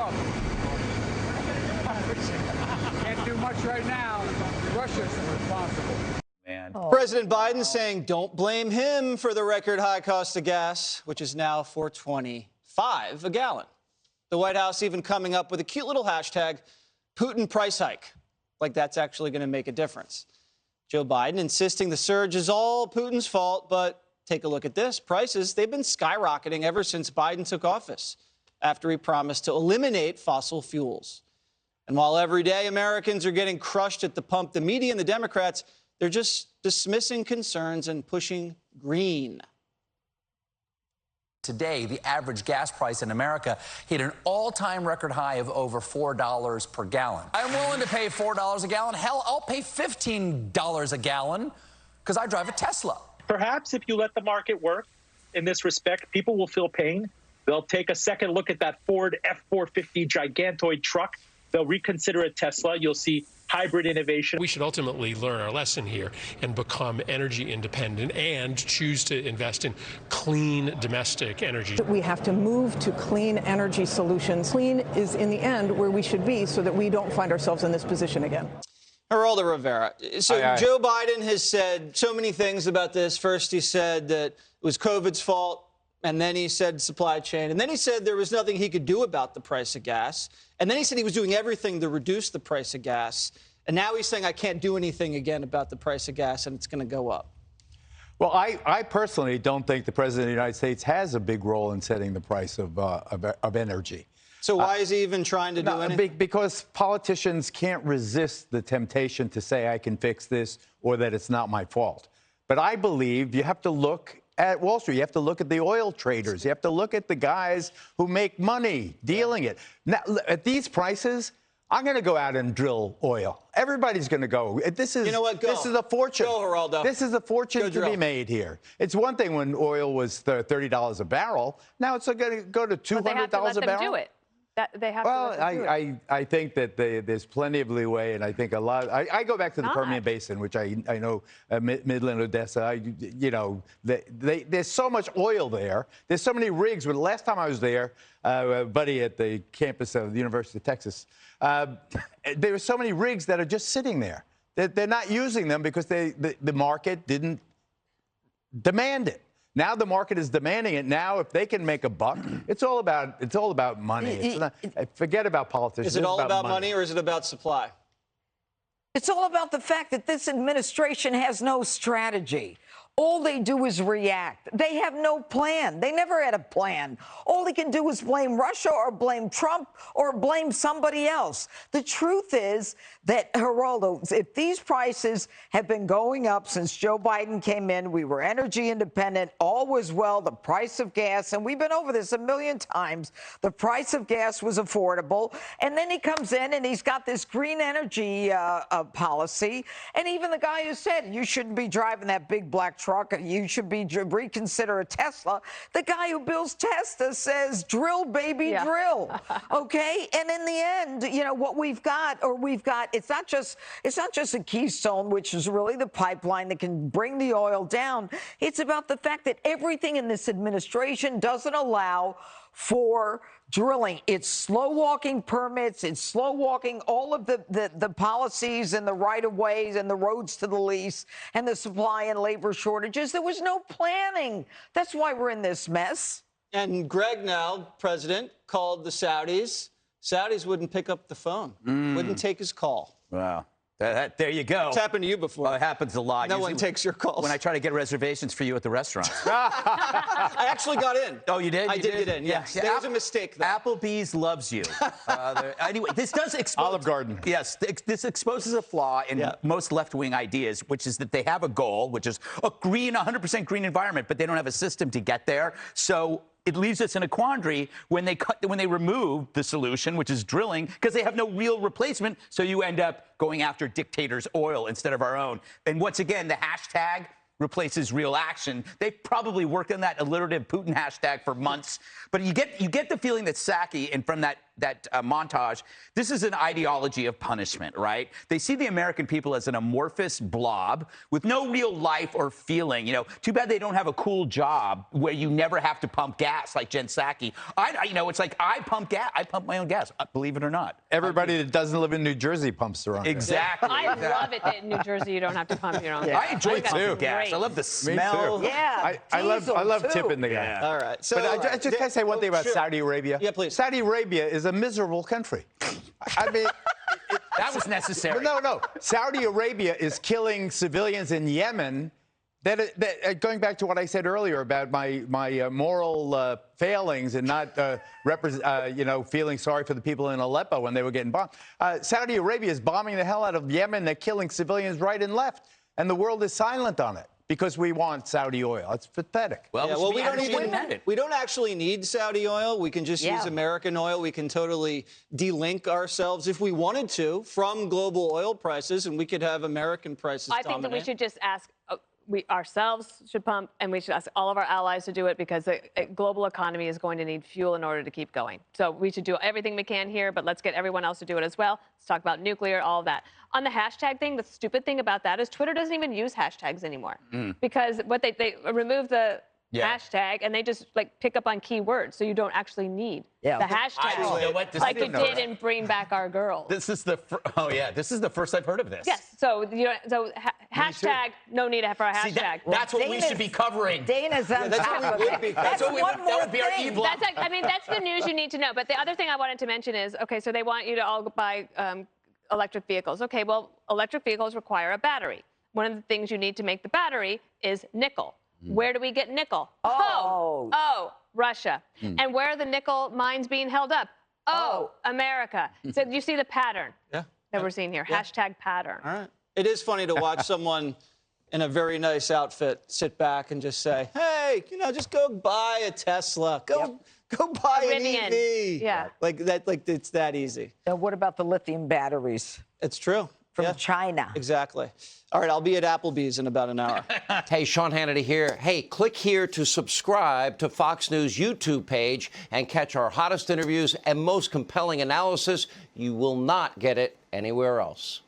up. Can't do much right now. Russia's responsible. Man. President Biden saying don't blame him for the record high cost of gas, which is now $4.25 a gallon. The White House even coming up with a cute little hashtag, Putin price hike, like that's actually going to make a difference. Joe Biden insisting the surge is all Putin's fault, but take a look at this. Prices, they've been skyrocketing ever since Biden took office after he promised to eliminate fossil fuels. And while every day Americans are getting crushed at the pump, the media and the Democrats, they're just dismissing concerns and pushing green. Today, the average gas price in America hit an all-time record high of over $4 per gallon. I'm willing to pay $4 a gallon. Hell, I'll pay $15 a gallon because I drive a Tesla. Perhaps if you let the market work in this respect, people will feel pain. They'll take a second look at that Ford F-450 gigantoid truck. They'll reconsider a Tesla. You'll see hybrid innovation. We should ultimately learn our lesson here and become energy independent and choose to invest in clean domestic energy. We have to move to clean energy solutions. Clean is in the end where we should be so that we don't find ourselves in this position again. Geraldo Rivera. So Joe Biden has said so many things about this. First, he said that it was COVID's fault. And then he said supply chain. And then he said there was nothing he could do about the price of gas. And then he said he was doing everything to reduce the price of gas. And now he's saying I can't do anything again about the price of gas and it's going to go up. Well, I personally don't think the president of the United States has a big role in setting the price of energy. So why is he even trying to do anything? Because politicians can't resist the temptation to say I can fix this or that it's not my fault. But I believe you have to look at Wall Street. You have to look at the oil traders. You have to look at the guys who make money dealing it. Now, at these prices, I'm going to go out and drill oil. Everybody's going to go. This is, you know what? Go. This is a fortune. Go, Geraldo. This is a fortune to drill. be made here. It's one thing when oil was $30 a barrel. Now it's going to go to $200 a barrel. They have to let them do it. They have to let them do it. I think that there's plenty of leeway, and I think a lot. I go back to the Permian Basin, which I know Midland, Odessa. There's so much oil there. There's so many rigs. But last time I was there, a buddy at the campus of the University of Texas, there were so many rigs that are just sitting there. They're not using them because the market didn't demand it. Now the market is demanding it. Now, if they can make a buck, it's all about money. It's not, forget about politicians. Is it all about money or is it about supply? It's all about the fact that this administration has no strategy. All they do is react. They have no plan. They never had a plan. All they can do is blame Russia or blame Trump or blame somebody else. The truth is that, Geraldo, if these prices have been going up since Joe Biden came in, we were energy independent, all was well, the price of gas, and we've been over this a million times, the price of gas was affordable, and then he comes in and he's got this green energy policy, and even the guy who said you shouldn't be driving that big black truck, you should be reconsider a Tesla. The guy who builds Tesla says, drill, baby, drill. OK? And in the end, you know, what we've got, it's not just a Keystone, which is really the pipeline that can bring the oil down. It's about the fact that everything in this administration doesn't allow for drilling. It's slow walking permits. It's slow walking all of the policies and the right of ways and the roads to the lease and the supply and labor shortages. There was no planning. That's why we're in this mess. And Greg now, president, called the Saudis. Saudis wouldn't pick up the phone, wouldn't take his call. Wow. There you go. It's happened to you before. Well, it happens a lot. No one takes your calls. When I try to get reservations for you at the restaurant. I actually got in. Oh, you did? I did get in, yes. There was a mistake, though. Applebee's loves you. Anyway, this does expose... Olive Garden. Yes, this exposes a flaw in most left-wing ideas, which is that they have a goal, which is a 100% green environment, but they don't have a system to get there. So it leaves us in a quandary when they remove the solution, which is drilling, because they have no real replacement. So you end up going after dictators' oil instead of our own. And once again, the hashtag replaces real action. They probably worked on that alliterative Putin hashtag for months. But you get the feeling that Psaki, and from that montage, this is an ideology of punishment, right? They see the American people as an amorphous blob with no real life or feeling. You know, too bad they don't have a cool job where you never have to pump gas like Jen Psaki. It's like I pump gas. I pump my own gas, believe it or not. Everybody that doesn't live in New Jersey pumps their own gas. Exactly. I love it that in New Jersey you don't have to pump your own gas. I enjoy pumping gas. Great. I love the smell. Yeah, I love tipping the guy. Yeah. All right. So, But I just gotta say one thing about Saudi Arabia. Yeah, please. Saudi Arabia is a miserable country. I mean, That was necessary. no. Saudi Arabia is killing civilians in Yemen. Going back to what I said earlier about my moral failings and not feeling sorry for the people in Aleppo when they were getting bombed. Saudi Arabia is bombing the hell out of Yemen. They're killing civilians right and left, and the world is silent on it because we want Saudi oil. It's pathetic. Well, we don't actually need Saudi oil. We can just use American oil. We can totally de-link ourselves if we wanted to from global oil prices, and we could have American prices I think that we should just ask. We ourselves should pump, and we should ask all of our allies to do it because the global economy is going to need fuel in order to keep going. So we should do everything we can here, but let's get everyone else to do it as well. Let's talk about nuclear, all of that. On the hashtag thing, the stupid thing about that is Twitter doesn't even use hashtags anymore because what they remove the hashtag and they just like pick up on keywords, so you don't actually need the hashtag like you did in Bring Back Our Girls. This is the this is the first I've heard of this. Yes, so hashtag no need for a hashtag. See, that's what we should be covering. Dana's on top of it. That's one more thing. That's the news you need to know. But the other thing I wanted to mention is, okay, so they want you to all buy electric vehicles. Okay, well, electric vehicles require a battery. One of the things you need to make the battery is nickel. Where do we get nickel? Russia. And where are the nickel mines being held up? America. So you see the pattern that we're seeing here. Hashtag pattern. All right. It is funny to watch someone in a very nice outfit sit back and just say, hey, just go buy a Tesla. Go buy an EV. Yeah. Like it's that easy. Now, what about the lithium batteries? It's true. From China. Exactly. All right, I'll be at Applebee's in about an hour. Hey, Sean Hannity here. Hey, click here to subscribe to Fox News YouTube page and catch our hottest interviews and most compelling analysis. You will not get it anywhere else.